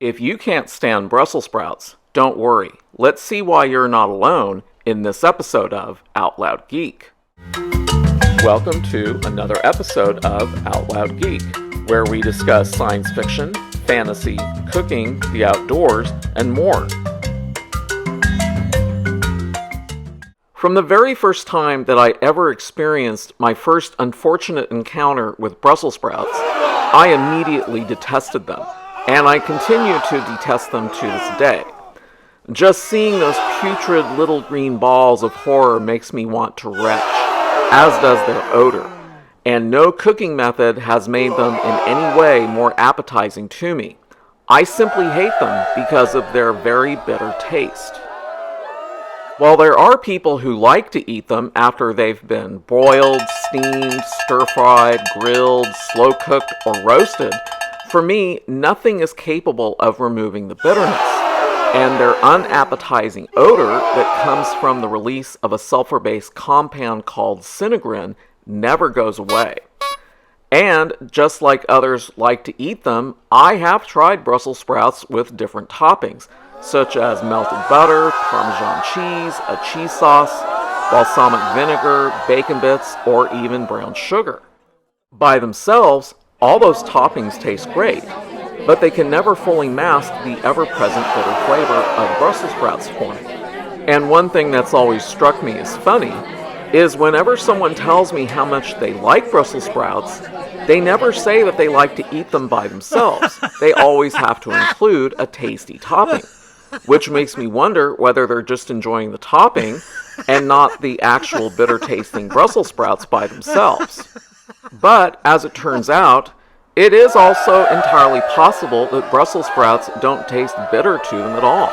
If you can't stand Brussels sprouts, don't worry. Let's see why you're not alone in this episode of Out Loud Geek. Welcome to another episode of Out Loud Geek, where we discuss science fiction, fantasy, cooking, the outdoors, and more. From the very first time that I ever experienced my first unfortunate encounter with Brussels sprouts, I immediately detested them, and I continue to detest them to this day. Just seeing those putrid little green balls of horror makes me want to retch, as does their odor, and no cooking method has made them in any way more appetizing to me. I simply hate them because of their very bitter taste. While there are people who like to eat them after they've been broiled, steamed, stir-fried, grilled, slow-cooked, or roasted, for me, nothing is capable of removing the bitterness and their unappetizing odor that comes from the release of a sulfur-based compound called sinigrin never goes away. And just like others like to eat them, I have tried Brussels sprouts with different toppings, such as melted butter, Parmesan cheese, a cheese sauce, balsamic vinegar, bacon bits, or even brown sugar. By themselves, all those toppings taste great, but they can never fully mask the ever-present bitter flavor of Brussels sprouts for me. And one thing that's always struck me as funny is whenever someone tells me how much they like Brussels sprouts, they never say that they like to eat them by themselves. They always have to include a tasty topping, which makes me wonder whether they're just enjoying the topping and not the actual bitter-tasting Brussels sprouts by themselves. But, as it turns out, it is also entirely possible that Brussels sprouts don't taste bitter to them at all.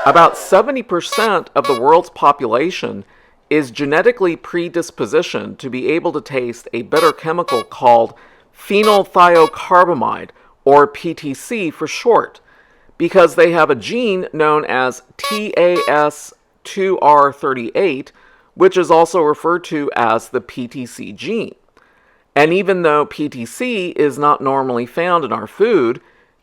About 70% of the world's population is genetically predispositioned to be able to taste a bitter chemical called phenylthiocarbamide, or PTC for short, because they have a gene known as TAS2R38, which is also referred to as the PTC gene. And even though PTC is not normally found in our food,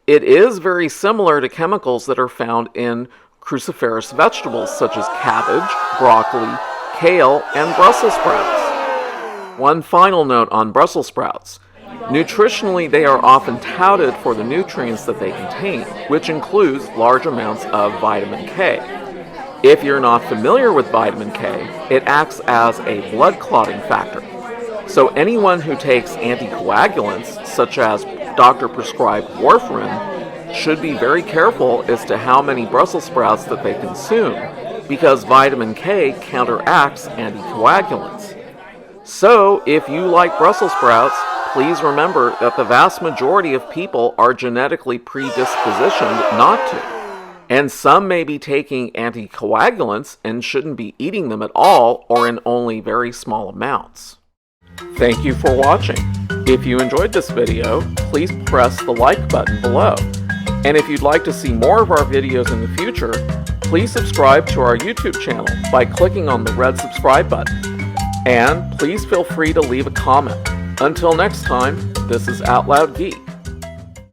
it is very similar to chemicals that are found in cruciferous vegetables such as cabbage, broccoli, kale, and Brussels sprouts. One final note on Brussels sprouts. Nutritionally, they are often touted for the nutrients that they contain, which includes large amounts of vitamin K. If you're not familiar with vitamin K, it acts as a blood clotting factor. So anyone who takes anticoagulants, such as doctor-prescribed warfarin, should be very careful as to how many Brussels sprouts that they consume, because vitamin K counteracts anticoagulants. So, if you like Brussels sprouts, please remember that the vast majority of people are genetically predispositioned not to. And some may be taking anticoagulants and shouldn't be eating them at all or in only very small amounts. Thank you for watching. If you enjoyed this video, please press the like button below. And if you'd like to see more of our videos in the future, please subscribe to our YouTube channel by clicking on the red subscribe button. And please feel free to leave a comment. Until next time, this is Out Loud Geek.